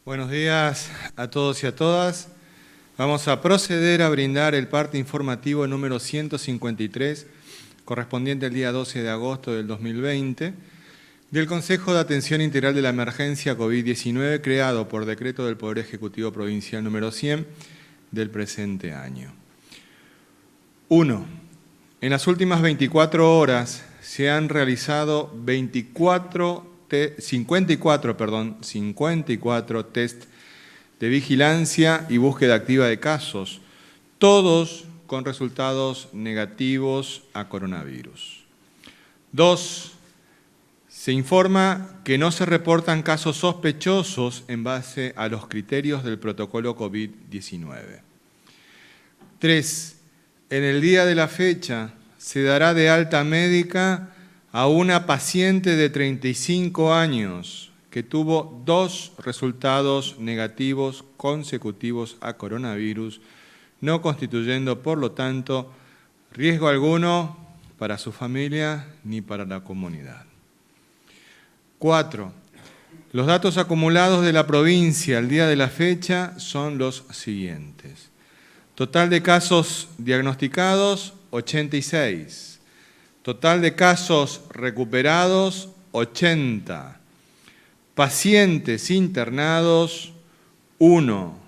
Buenos días a todos y a todas. Vamos a proceder a brindar el parte informativo número 153, correspondiente al día 12 de agosto del 2020, del Consejo de Atención Integral de la Emergencia COVID-19, creado por decreto del Poder Ejecutivo Provincial número 100 del presente año. 1. En las últimas 24 horas se han realizado 54 test de vigilancia y búsqueda activa de casos, todos con resultados negativos a coronavirus. 2. Se informa que no se reportan casos sospechosos en base a los criterios del protocolo COVID-19. 3. En el día de la fecha se dará de alta médica a una paciente de 35 años que tuvo 2 resultados negativos consecutivos a coronavirus, no constituyendo, por lo tanto, riesgo alguno para su familia ni para la comunidad. 4. Los datos acumulados de la provincia al día de la fecha son los siguientes. Total de casos diagnosticados, 86. Total de casos recuperados, 80. Pacientes internados, 1.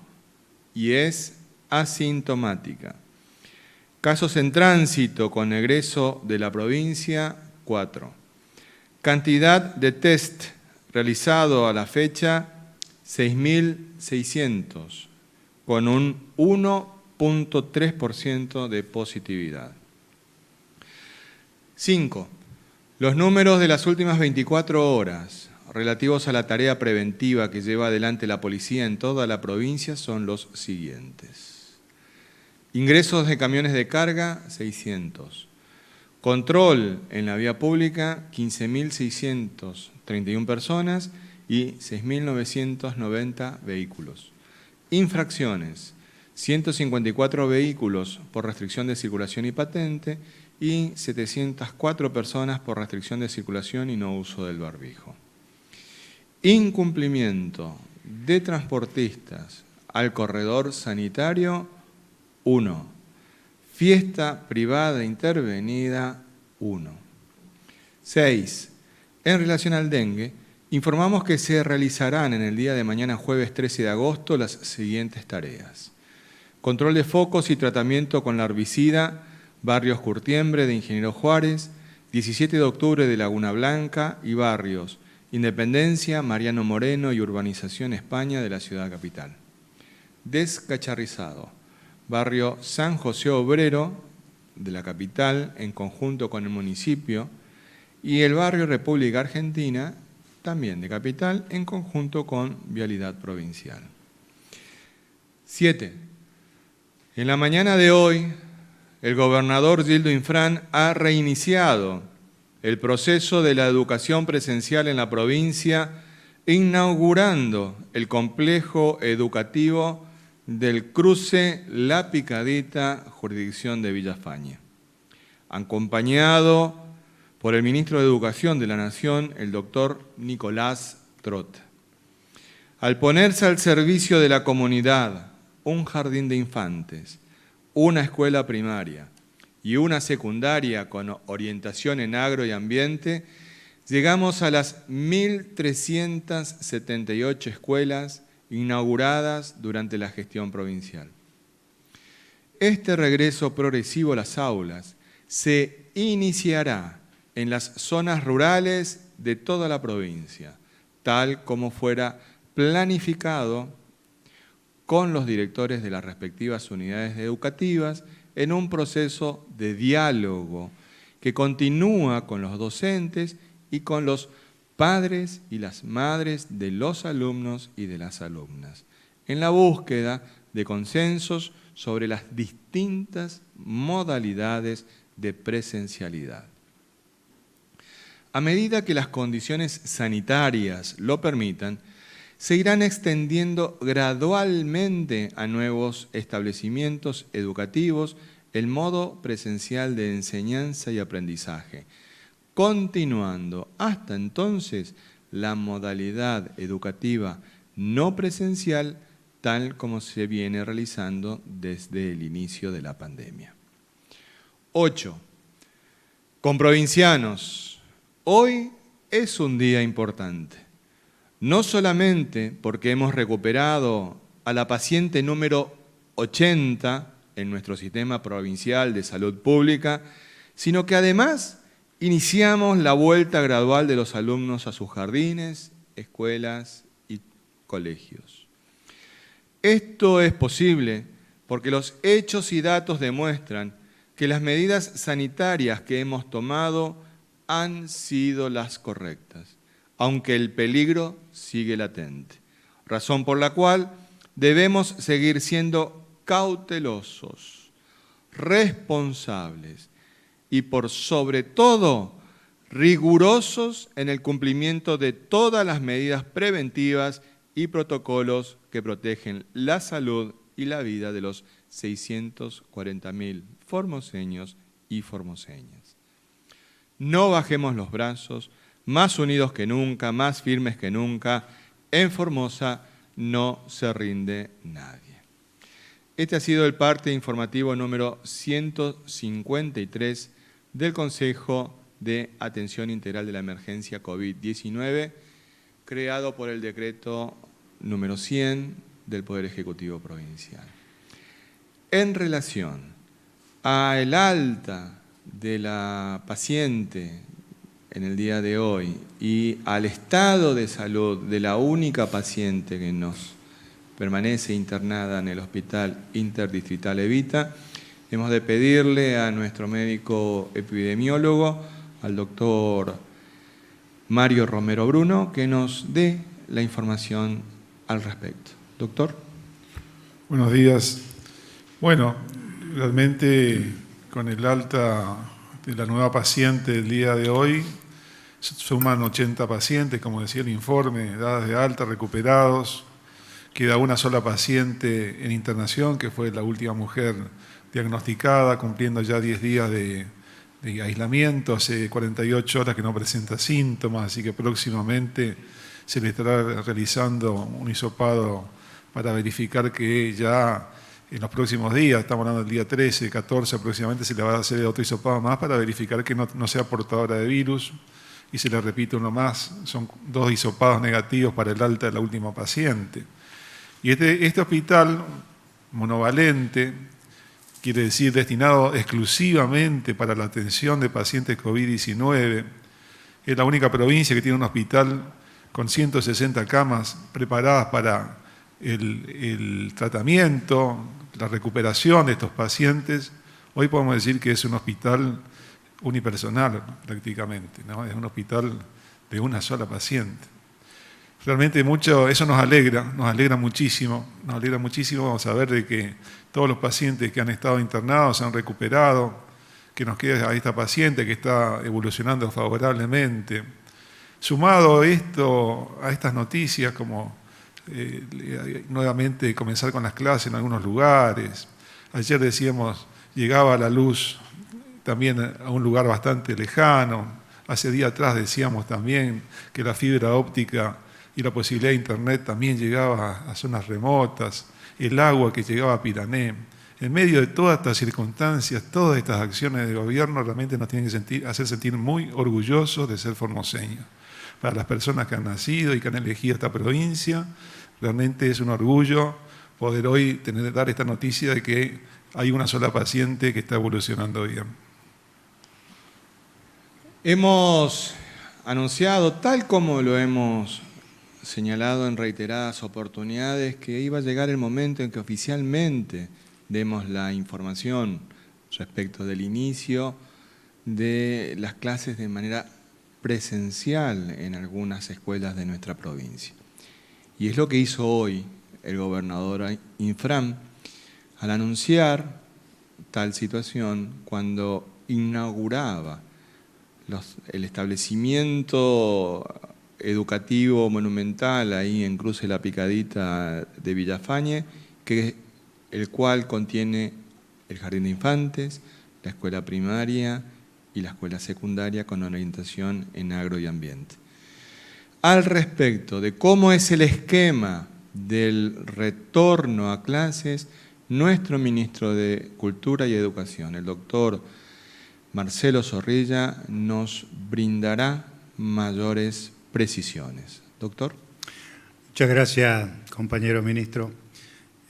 Y es asintomática. Casos en tránsito con egreso de la provincia, 4. Cantidad de test realizado a la fecha, 6.600, con un 1.3% de positividad. 5. Los números de las últimas 24 horas relativos a la tarea preventiva que lleva adelante la policía en toda la provincia son los siguientes. Ingresos de camiones de carga, 600. Control en la vía pública, 15.631 personas y 6.990 vehículos. Infracciones, 154 vehículos por restricción de circulación y patente y 704 personas por restricción de circulación y no uso del barbijo. Incumplimiento de transportistas al corredor sanitario, 1. Fiesta privada intervenida, 1. 6. En relación al dengue, informamos que se realizarán en el día de mañana, jueves 13 de agosto, las siguientes tareas. Control de focos y tratamiento con la herbicida, barrios Curtiembre de Ingeniero Juárez, 17 de octubre de Laguna Blanca y barrios Independencia, Mariano Moreno y Urbanización España de la ciudad capital. Descacharrizado, barrio San José Obrero de la capital en conjunto con el municipio y el barrio República Argentina, también de capital, en conjunto con Vialidad Provincial. 7. En la mañana de hoy, el gobernador Gildo Infran ha reiniciado el proceso de la educación presencial en la provincia, inaugurando el complejo educativo del cruce La Picadita, jurisdicción de Villafañe, acompañado por el ministro de Educación de la Nación, el doctor Nicolás Trot. Al ponerse al servicio de la comunidad un jardín de infantes, una escuela primaria y una secundaria con orientación en agro y ambiente, llegamos a las 1.378 escuelas inauguradas durante la gestión provincial. Este regreso progresivo a las aulas se iniciará en las zonas rurales de toda la provincia, tal como fuera planificado con los directores de las respectivas unidades educativas en un proceso de diálogo que continúa con los docentes y con los padres y las madres de los alumnos y de las alumnas, en la búsqueda de consensos sobre las distintas modalidades de presencialidad. A medida que las condiciones sanitarias lo permitan, se irán extendiendo gradualmente a nuevos establecimientos educativos el modo presencial de enseñanza y aprendizaje, continuando hasta entonces la modalidad educativa no presencial, tal como se viene realizando desde el inicio de la pandemia. 8. Comprovincianos, hoy es un día importante, no solamente porque hemos recuperado a la paciente número 80 en nuestro sistema provincial de salud pública, sino que además iniciamos la vuelta gradual de los alumnos a sus jardines, escuelas y colegios. Esto es posible porque los hechos y datos demuestran que las medidas sanitarias que hemos tomado han sido las correctas, aunque el peligro sigue latente, razón por la cual debemos seguir siendo cautelosos, responsables y por sobre todo rigurosos en el cumplimiento de todas las medidas preventivas y protocolos que protegen la salud y la vida de los 640.000 formoseños y formoseñas. No bajemos los brazos, más unidos que nunca, más firmes que nunca. En Formosa no se rinde nadie. Este ha sido el parte informativo número 153 del Consejo de Atención Integral de la Emergencia COVID-19, creado por el decreto número 100 del Poder Ejecutivo Provincial. En relación al alta de la paciente en el día de hoy y al estado de salud de la única paciente que nos permanece internada en el Hospital Interdistrital Evita, hemos de pedirle a nuestro médico epidemiólogo, al doctor Mario Romero Bruno, que nos dé la información al respecto. Doctor. Buenos días. Bueno, realmente con el alta de la nueva paciente del día de hoy, suman 80 pacientes, como decía el informe, dadas de alta, recuperados. Queda una sola paciente en internación, que fue la última mujer diagnosticada, cumpliendo ya 10 días de aislamiento, hace 48 horas que no presenta síntomas, así que próximamente se le estará realizando un hisopado para verificar que ya en los próximos días, estamos hablando del día 13, 14 aproximadamente, se le va a hacer otro hisopado más para verificar que no sea portadora de virus. Y se le repite uno más, son 2 hisopados negativos para el alta de la última paciente. Y este hospital monovalente, quiere decir destinado exclusivamente para la atención de pacientes COVID-19, es la única provincia que tiene un hospital con 160 camas preparadas para el tratamiento, la recuperación de estos pacientes. Hoy podemos decir que es un hospital unipersonal prácticamente, ¿no? Es un hospital de una sola paciente. Realmente eso nos alegra muchísimo, vamos a ver de que todos los pacientes que han estado internados se han recuperado, que nos queda a esta paciente que está evolucionando favorablemente. Sumado a estas noticias, como nuevamente comenzar con las clases en algunos lugares. Ayer decíamos, llegaba la luz también a un lugar bastante lejano. Hace días atrás decíamos también que la fibra óptica y la posibilidad de internet también llegaba a zonas remotas, el agua que llegaba a Pirané. En medio de todas estas circunstancias, todas estas acciones de gobierno realmente nos tienen que hacer sentir muy orgullosos de ser formoseños. Para las personas que han nacido y que han elegido esta provincia, realmente es un orgullo poder hoy dar esta noticia de que hay una sola paciente que está evolucionando bien. Hemos anunciado, tal como lo hemos señalado en reiteradas oportunidades, que iba a llegar el momento en que oficialmente demos la información respecto del inicio de las clases de manera presencial en algunas escuelas de nuestra provincia. Y es lo que hizo hoy el gobernador Infram al anunciar tal situación cuando inauguraba el establecimiento educativo monumental ahí en Cruce La Picadita de Villafañe, el cual contiene el jardín de infantes, la escuela primaria y la escuela secundaria con orientación en agro y ambiente. al respecto de cómo es el esquema del retorno a clases, nuestro ministro de Cultura y Educación, el doctor Marcelo Zorrilla, nos brindará mayores precisiones. Doctor. Muchas gracias, compañero ministro.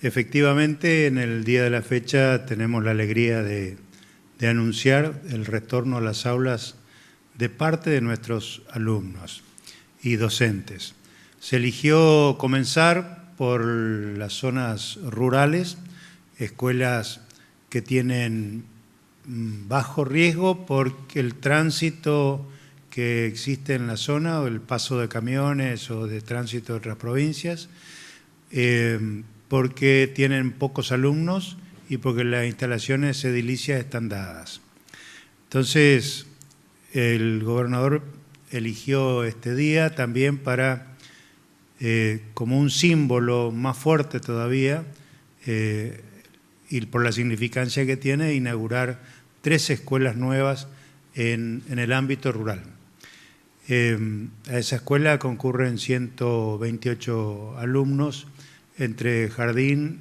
Efectivamente, en el día de la fecha tenemos la alegría de anunciar el retorno a las aulas de parte de nuestros alumnos y docentes. Se eligió comenzar por las zonas rurales, escuelas que tienen bajo riesgo porque el tránsito que existe en la zona, o el paso de camiones o de tránsito de otras provincias, porque tienen pocos alumnos y porque las instalaciones edilicias están dadas. Entonces, el gobernador eligió este día también para, como un símbolo más fuerte todavía, y por la significancia que tiene, inaugurar 3 escuelas nuevas en el ámbito rural. A esa escuela concurren 128 alumnos entre jardín,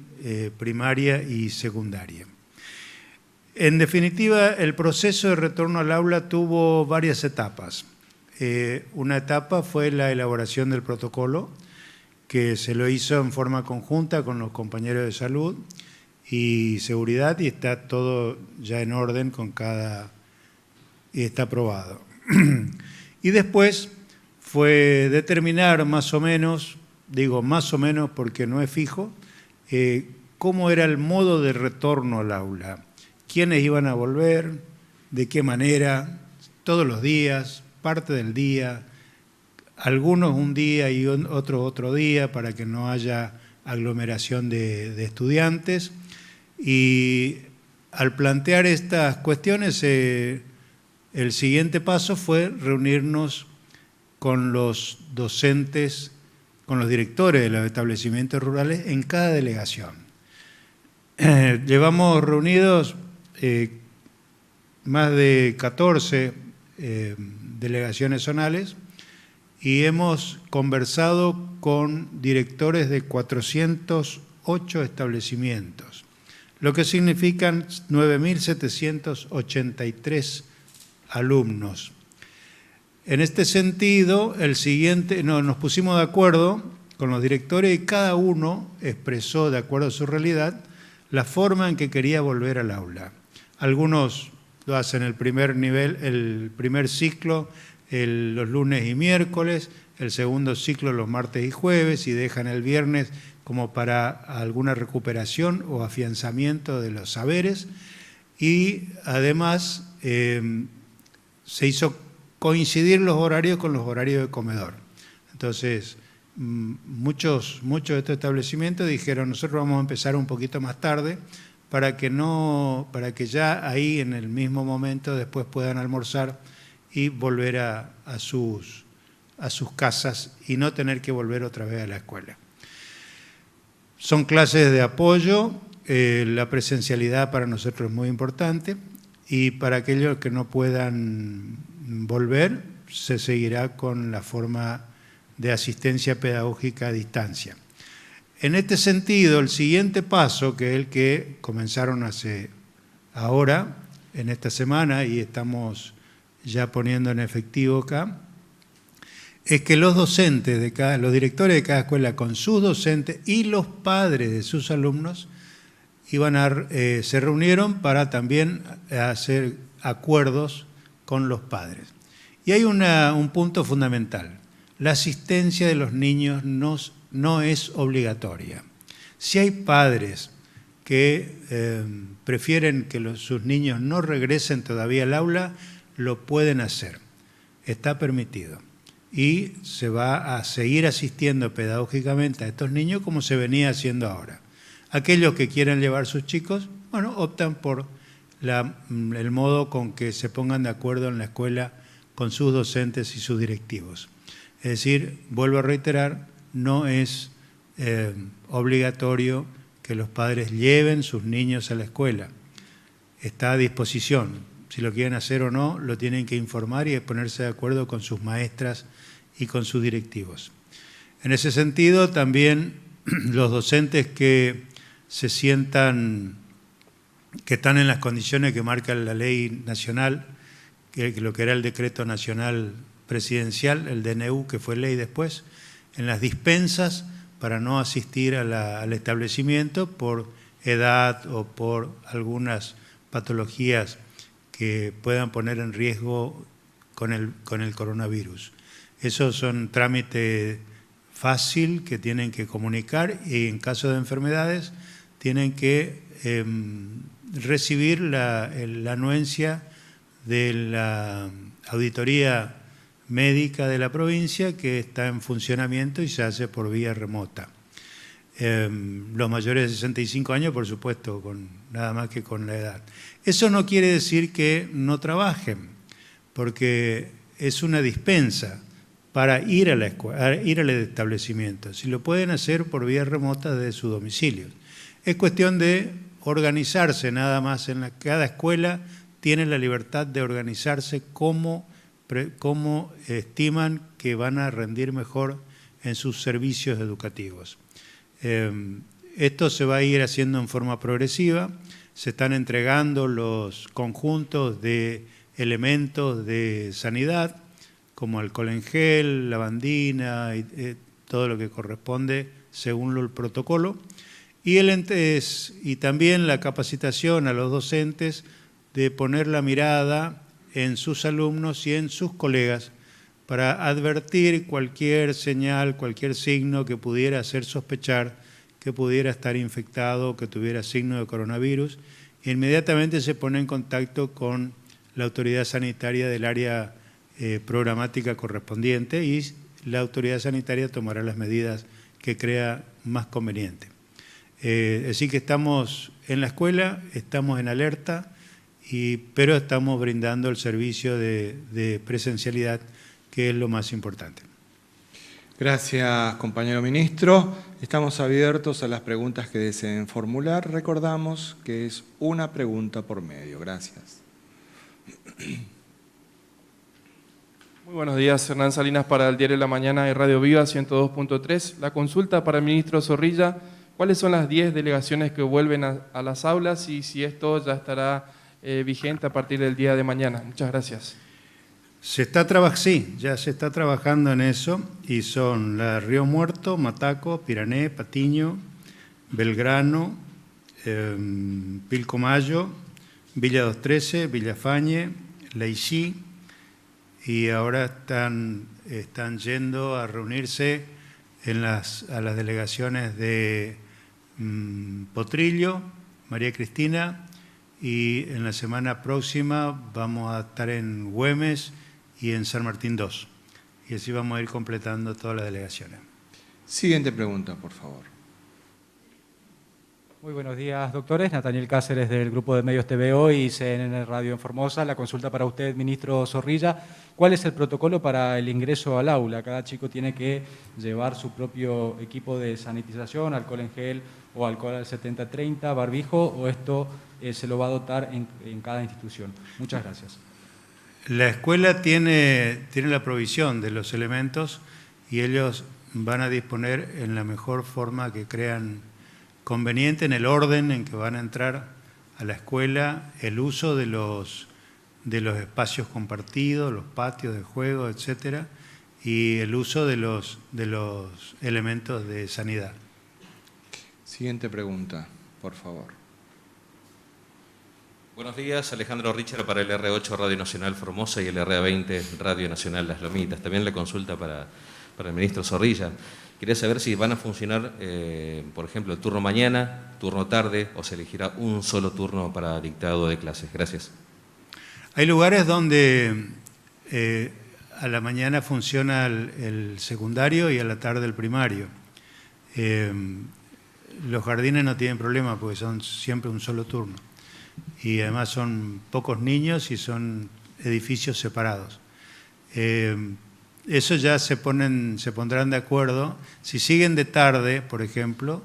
primaria y secundaria. En definitiva, el proceso de retorno al aula tuvo varias etapas. Una etapa fue la elaboración del protocolo, que se lo hizo en forma conjunta con los compañeros de salud y seguridad, y está todo ya en orden y está aprobado. Y después fue determinar más o menos, digo más o menos porque no es fijo, cómo era el modo de retorno al aula, quiénes iban a volver, de qué manera, todos los días, parte del día, algunos un día y otros otro día para que no haya aglomeración de estudiantes. Y al plantear estas cuestiones, el siguiente paso fue reunirnos con los docentes, con los directores de los establecimientos rurales en cada delegación. Llevamos reunidos más de 14 delegaciones zonales y hemos conversado con directores de 408 establecimientos, lo que significan 9.783 alumnos. En este sentido, nos pusimos de acuerdo con los directores y cada uno expresó, de acuerdo a su realidad, la forma en que quería volver al aula. Algunos lo hacen el primer nivel, el primer ciclo, los lunes y miércoles, el segundo ciclo los martes y jueves, y dejan el viernes como para alguna recuperación o afianzamiento de los saberes. Y además se hizo coincidir los horarios con los horarios de comedor. Entonces, muchos de estos establecimientos dijeron, nosotros vamos a empezar un poquito más tarde para que ya ahí en el mismo momento después puedan almorzar y volver a sus casas y no tener que volver otra vez a la escuela. Son clases de apoyo, la presencialidad para nosotros es muy importante, y para aquellos que no puedan volver, se seguirá con la forma de asistencia pedagógica a distancia. En este sentido, el siguiente paso, que es el que comenzaron ahora, en esta semana, y estamos ya poniendo en efectivo acá, es que los docentes los directores de cada escuela con sus docentes y los padres de sus alumnos se reunieron para también hacer acuerdos con los padres. Y hay un punto fundamental. La asistencia de los niños no es obligatoria. Si hay padres que prefieren que sus niños no regresen todavía al aula, lo pueden hacer. Está permitido. Y se va a seguir asistiendo pedagógicamente a estos niños como se venía haciendo ahora. Aquellos que quieran llevar sus chicos, optan por el modo con que se pongan de acuerdo en la escuela con sus docentes y sus directivos. Es decir, vuelvo a reiterar, no es obligatorio que los padres lleven sus niños a la escuela. Está a disposición. Si lo quieren hacer o no, lo tienen que informar y ponerse de acuerdo con sus maestras y con sus directivos. En ese sentido, también los docentes que se sientan, que están en las condiciones que marca la ley nacional, que lo que era el decreto nacional presidencial, el DNU, que fue ley después, en las dispensas para no asistir al establecimiento por edad o por algunas patologías que puedan poner en riesgo con el coronavirus. Esos son trámites fácil que tienen que comunicar y en caso de enfermedades tienen que recibir la anuencia de la auditoría médica de la provincia que está en funcionamiento y se hace por vía remota. Los mayores de 65 años, por supuesto, nada más que con la edad. Eso no quiere decir que no trabajen, porque es una dispensa para ir a la escuela, ir al establecimiento. Si lo pueden hacer por vía remota desde su domicilio. Es cuestión de organizarse nada más. Cada escuela tiene la libertad de organizarse como estiman que van a rendir mejor en sus servicios educativos. Esto se va a ir haciendo en forma progresiva. Se están entregando los conjuntos de elementos de sanidad, como alcohol en gel, lavandina, y todo lo que corresponde según el protocolo. Y también la capacitación a los docentes de poner la mirada en sus alumnos y en sus colegas para advertir cualquier señal, cualquier signo que pudiera hacer sospechar que pudiera estar infectado, que tuviera signo de coronavirus. Inmediatamente se pone en contacto con la autoridad sanitaria del área programática correspondiente y la autoridad sanitaria tomará las medidas que crea más conveniente. Así que estamos en la escuela, estamos en alerta, pero estamos brindando el servicio de presencialidad, que es lo más importante. Gracias, compañero ministro. Estamos abiertos a las preguntas que deseen formular. Recordamos que es una pregunta por medio. Gracias. Muy buenos días, Hernán Salinas para el Diario de la Mañana de Radio Viva 102.3. La consulta para el ministro Zorrilla: ¿cuáles son las 10 delegaciones que vuelven a las aulas y si esto ya estará vigente a partir del día de mañana? Muchas gracias. Sí, ya se está trabajando en eso y son la Río Muerto, Mataco, Pirané, Patiño, Belgrano, Pilcomayo, Villa 213, Villafañe, Leixí, y ahora están yendo a reunirse a las delegaciones de Potrillo, María Cristina, y en la semana próxima vamos a estar en Güemes y en San Martín II. Y así vamos a ir completando todas las delegaciones. Siguiente pregunta, por favor. Muy buenos días, doctores. Nathaniel Cáceres, del Grupo de Medios TVO y CNN Radio en Formosa. La consulta para usted, ministro Zorrilla: ¿cuál es el protocolo para el ingreso al aula? ¿Cada chico tiene que llevar su propio equipo de sanitización, alcohol en gel o alcohol al 70-30, barbijo, o esto se lo va a dotar en cada institución? Muchas gracias. La escuela tiene la provisión de los elementos y ellos van a disponer en la mejor forma que crean conveniente, en el orden en que van a entrar a la escuela, el uso de los espacios compartidos, los patios de juego, etcétera, y el uso de los elementos de sanidad. Siguiente pregunta, por favor. Buenos días, Alejandro Richard para el R8 Radio Nacional Formosa y el RA20 Radio Nacional Las Lomitas. También la consulta para el ministro Zorrilla. Quería saber si van a funcionar, por ejemplo, el turno mañana, turno tarde, o se elegirá un solo turno para dictado de clases. Gracias. Hay lugares donde a la mañana funciona el secundario y a la tarde el primario. Los jardines no tienen problema porque son siempre un solo turno. Y además son pocos niños y son edificios separados. Eso ya se pondrán de acuerdo. Si siguen de tarde, por ejemplo,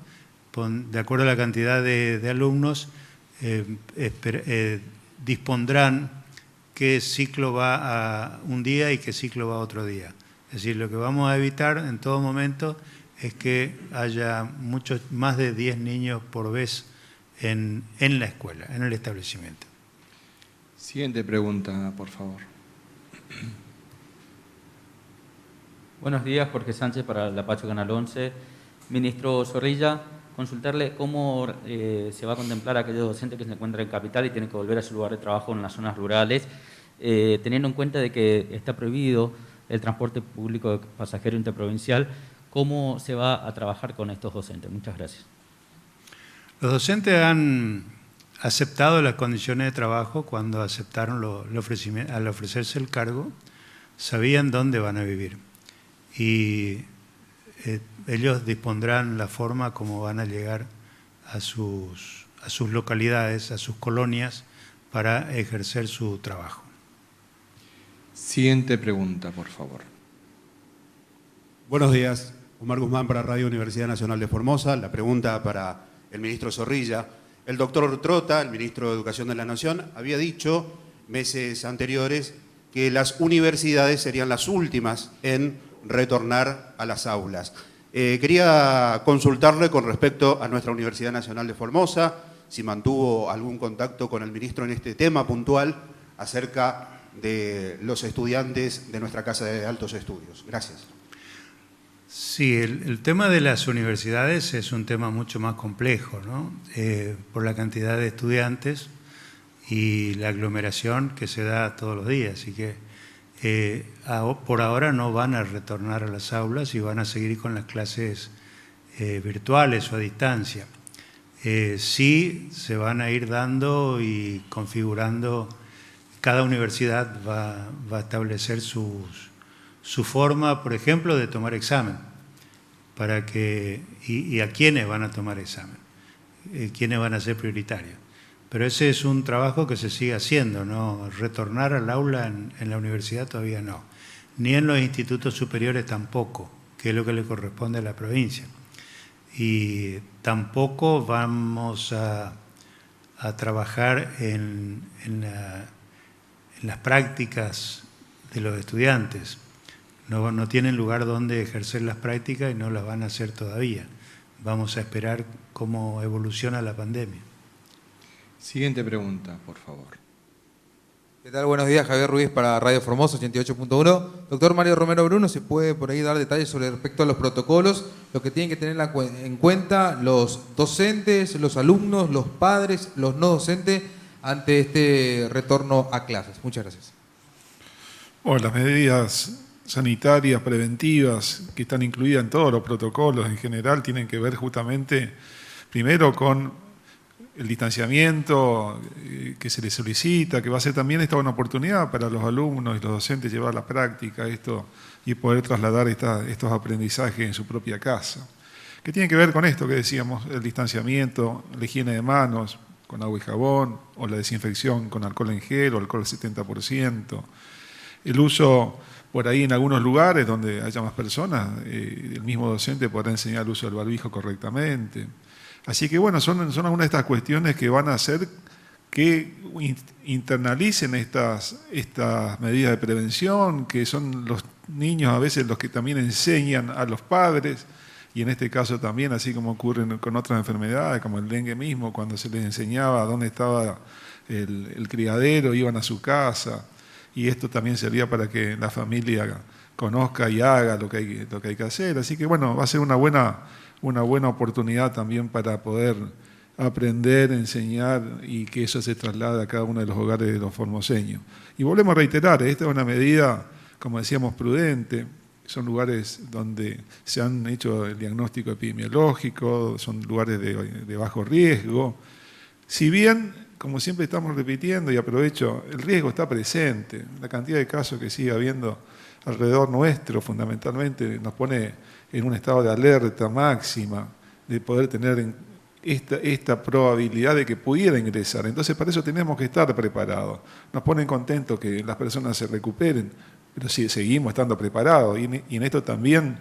de acuerdo a la cantidad de alumnos, dispondrán qué ciclo va a un día y qué ciclo va a otro día. Es decir, lo que vamos a evitar en todo momento es que haya más de 10 niños por vez en la escuela, en el establecimiento. Siguiente pregunta, por favor. Buenos días, Jorge Sánchez para la Pacho Canal 11. Ministro Zorrilla, consultarle cómo se va a contemplar a aquellos docentes que se encuentran en capital y tienen que volver a su lugar de trabajo en las zonas rurales, teniendo en cuenta de que está prohibido el transporte público de pasajero interprovincial. ¿Cómo se va a trabajar con estos docentes? Muchas gracias. Los docentes han aceptado las condiciones de trabajo cuando aceptaron al ofrecerse el cargo, sabían dónde van a vivir y ellos dispondrán la forma como van a llegar a sus localidades, a sus colonias, para ejercer su trabajo. Siguiente pregunta, por favor. Buenos días, Omar Guzmán para Radio Universidad Nacional de Formosa. La pregunta para el ministro Zorrilla. El doctor Trota, el ministro de Educación de la Nación, había dicho meses anteriores que las universidades serían las últimas en retornar a las aulas. Quería consultarle con respecto a nuestra Universidad Nacional de Formosa, si mantuvo algún contacto con el ministro en este tema puntual acerca de los estudiantes de nuestra Casa de Altos Estudios. Gracias. Sí, el tema de las universidades es un tema mucho más complejo, ¿no? Por la cantidad de estudiantes y la aglomeración que se da todos los días. Así que por ahora no van a retornar a las aulas y van a seguir con las clases virtuales o a distancia. Sí se van a ir dando y configurando, cada universidad va a establecer su forma, por ejemplo, de tomar examen, y a quiénes van a tomar examen, quiénes van a ser prioritarios. Pero ese es un trabajo que se sigue haciendo, ¿no? Retornar al aula en la universidad todavía no, ni en los institutos superiores tampoco, que es lo que le corresponde a la provincia. Y tampoco vamos a trabajar en las prácticas de los estudiantes. No tienen lugar donde ejercer las prácticas y no las van a hacer todavía. Vamos a esperar cómo evoluciona la pandemia. Siguiente pregunta, por favor. ¿Qué tal? Buenos días, Javier Ruiz para Radio Formosa 88.1. Doctor Mario Romero Bruno, ¿se puede por ahí dar detalles sobre respecto a los protocolos, lo que tienen que tener en cuenta los docentes, los alumnos, los padres, los no docentes ante este retorno a clases? Muchas gracias. Bueno, las medidas sanitarias preventivas que están incluidas en todos los protocolos en general tienen que ver justamente primero con el distanciamiento que se les solicita, que va a ser también esta una oportunidad para los alumnos y los docentes llevar a la práctica esto y poder trasladar estos aprendizajes en su propia casa. Que tiene que ver con esto que decíamos, el distanciamiento, la higiene de manos con agua y jabón, o la desinfección con alcohol en gel o alcohol al 70%, el uso por ahí en algunos lugares donde haya más personas, el mismo docente podrá enseñar el uso del barbijo correctamente. Así que bueno, son algunas de estas cuestiones que van a hacer que internalicen estas medidas de prevención, que son los niños a veces los que también enseñan a los padres, y en este caso también, así como ocurre con otras enfermedades, como el dengue mismo, cuando se les enseñaba dónde estaba el criadero, iban a su casa. Y esto también servía para que la familia conozca y haga lo que hay que hacer. Así que bueno, va a ser una buena oportunidad también para poder aprender, enseñar y que eso se traslade a cada uno de los hogares de los formoseños. Y volvemos a reiterar, esta es una medida, como decíamos, prudente. Son lugares donde se han hecho el diagnóstico epidemiológico, son lugares de bajo riesgo. Si bien, como siempre estamos repitiendo, y aprovecho, el riesgo está presente. La cantidad de casos que sigue habiendo alrededor nuestro, fundamentalmente, nos pone en un estado de alerta máxima de poder tener esta probabilidad de que pudiera ingresar. Entonces, para eso tenemos que estar preparados. Nos ponen contentos que las personas se recuperen, pero sí, seguimos estando preparados. Y en esto también,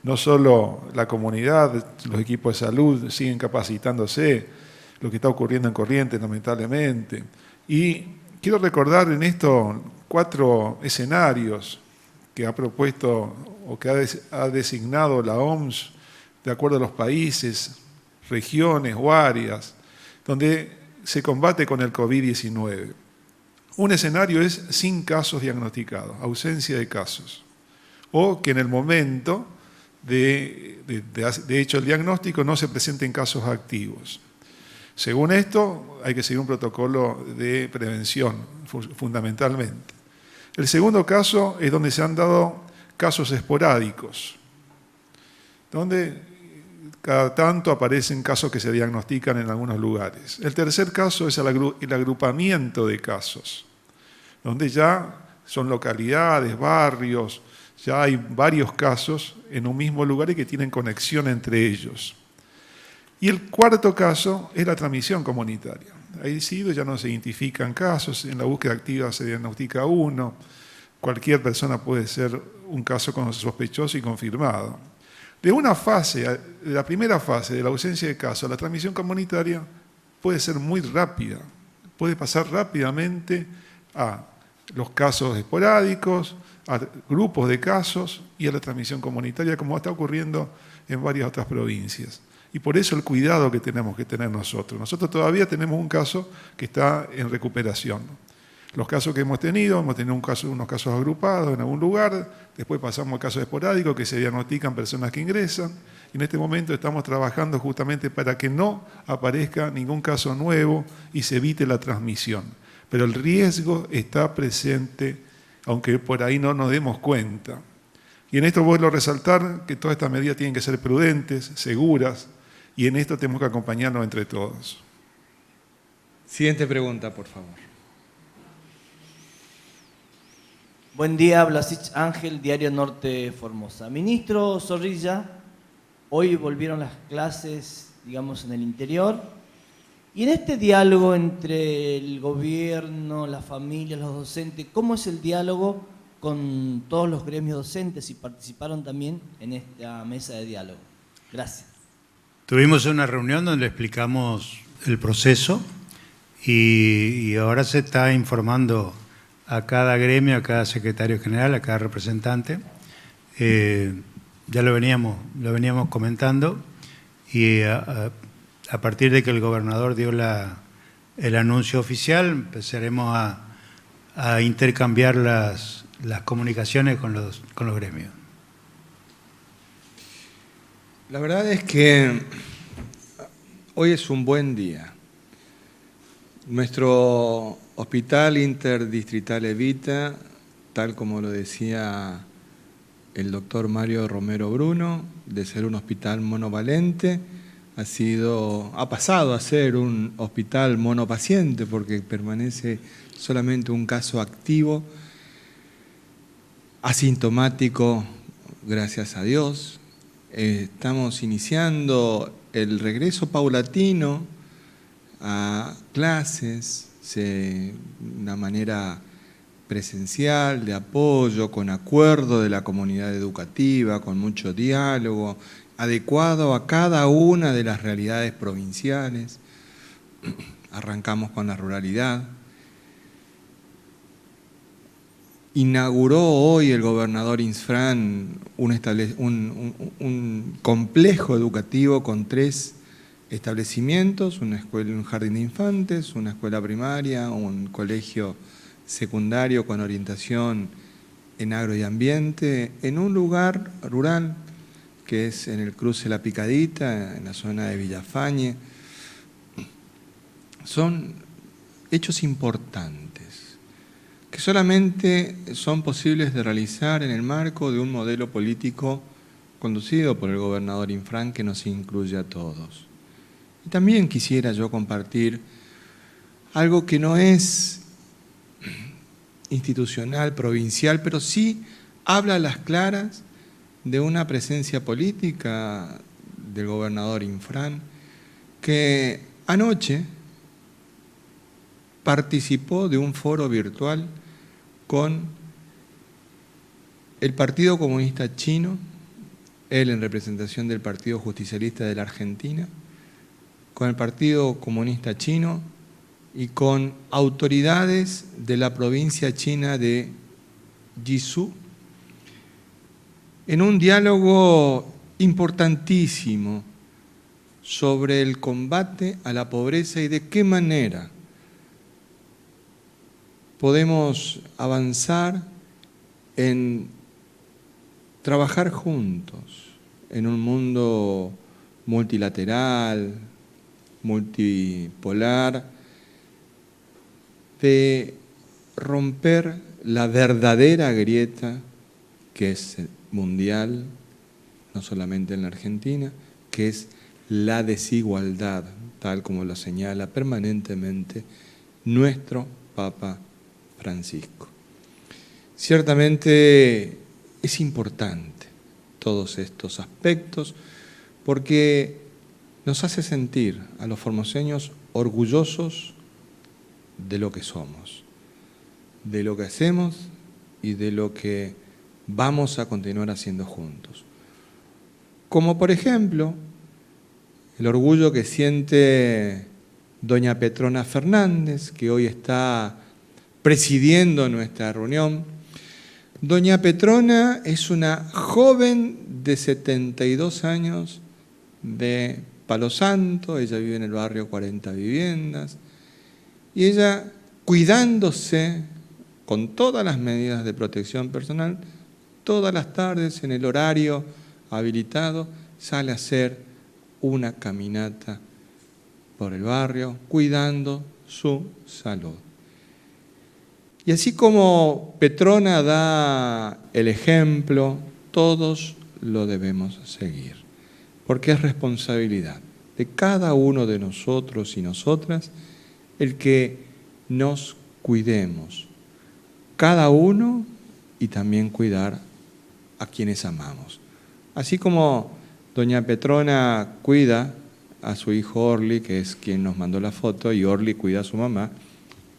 no solo la comunidad, los equipos de salud siguen capacitándose, lo que está ocurriendo en Corrientes, lamentablemente. Y quiero recordar en esto 4 escenarios que ha propuesto o que ha designado la OMS de acuerdo a los países, regiones o áreas, donde se combate con el COVID-19. Un escenario es sin casos diagnosticados, ausencia de casos, o que en el momento de hecho el diagnóstico no se presenten casos activos. Según esto, hay que seguir un protocolo de prevención, fundamentalmente. El segundo caso es donde se han dado casos esporádicos, donde cada tanto aparecen casos que se diagnostican en algunos lugares. El tercer caso es el agrupamiento de casos, donde ya son localidades, barrios, ya hay varios casos en un mismo lugar y que tienen conexión entre ellos. Y el cuarto caso es la transmisión comunitaria. Ahí sí ya no se identifican casos, en la búsqueda activa se diagnostica uno, cualquier persona puede ser un caso sospechoso y confirmado. De una fase, de la primera fase de la ausencia de casos, la transmisión comunitaria puede ser muy rápida, puede pasar rápidamente a los casos esporádicos, a grupos de casos y a la transmisión comunitaria, como está ocurriendo en varias otras provincias. Y por eso el cuidado que tenemos que tener nosotros. Nosotros todavía tenemos un caso que está en recuperación. Los casos que hemos tenido unos casos agrupados en algún lugar, después pasamos a casos esporádicos que se diagnostican personas que ingresan, y en este momento estamos trabajando justamente para que no aparezca ningún caso nuevo y se evite la transmisión. Pero el riesgo está presente, aunque por ahí no nos demos cuenta. Y en esto vuelvo a resaltar que todas estas medidas tienen que ser prudentes, seguras, y en esto tenemos que acompañarnos entre todos. Siguiente pregunta, por favor. Buen día, Blasich Ángel, Diario Norte Formosa. Ministro Zorrilla, hoy volvieron las clases, digamos, en el interior. Y en este diálogo entre el gobierno, la familia, los docentes, ¿cómo es el diálogo con todos los gremios docentes y participaron también en esta mesa de diálogo? Gracias. Tuvimos una reunión donde explicamos el proceso y ahora se está informando a cada gremio, a cada secretario general, a cada representante. Ya lo veníamos comentando y a partir de que el gobernador dio el anuncio oficial, empezaremos a intercambiar las comunicaciones con los gremios. La verdad es que hoy es un buen día. Nuestro Hospital Interdistrital Evita, tal como lo decía el doctor Mario Romero Bruno, de ser un hospital monovalente, ha pasado a ser un hospital monopaciente porque permanece solamente un caso activo, asintomático, gracias a Dios. Estamos iniciando el regreso paulatino a clases, de una manera presencial, de apoyo, con acuerdo de la comunidad educativa, con mucho diálogo, adecuado a cada una de las realidades provinciales. Arrancamos con la ruralidad. Inauguró hoy el gobernador Insfrán un complejo educativo con 3 establecimientos, una escuela, un jardín de infantes, una escuela primaria, un colegio secundario con orientación en agro y ambiente, en un lugar rural que es en el cruce La Picadita, en la zona de Villafañe. Son hechos importantes que solamente son posibles de realizar en el marco de un modelo político conducido por el gobernador Infran que nos incluye a todos. Y también quisiera yo compartir algo que no es institucional, provincial, pero sí habla a las claras de una presencia política del gobernador Infran, que anoche participó de un foro virtual con el Partido Comunista Chino, él en representación del Partido Justicialista de la Argentina, con el Partido Comunista Chino y con autoridades de la provincia china de Guizhou en un diálogo importantísimo sobre el combate a la pobreza y de qué manera podemos avanzar en trabajar juntos en un mundo multilateral, multipolar, de romper la verdadera grieta que es mundial, no solamente en la Argentina, que es la desigualdad, tal como lo señala permanentemente nuestro Papa Francisco. Ciertamente es importante todos estos aspectos porque nos hace sentir a los formoseños orgullosos de lo que somos, de lo que hacemos y de lo que vamos a continuar haciendo juntos. Como por ejemplo, el orgullo que siente doña Petrona Fernández, que hoy está presidiendo nuestra reunión. Doña Petrona es una joven de 72 años de Palo Santo, ella vive en el barrio 40 Viviendas, y ella, cuidándose con todas las medidas de protección personal, todas las tardes en el horario habilitado, sale a hacer una caminata por el barrio, cuidando su salud. Y así como Petrona da el ejemplo, todos lo debemos seguir, porque es responsabilidad de cada uno de nosotros y nosotras el que nos cuidemos, cada uno, y también cuidar a quienes amamos. Así como doña Petrona cuida a su hijo Orly, que es quien nos mandó la foto, y Orly cuida a su mamá,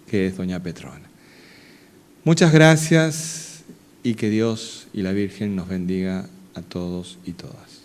que es doña Petrona. Muchas gracias y que Dios y la Virgen nos bendiga a todos y todas.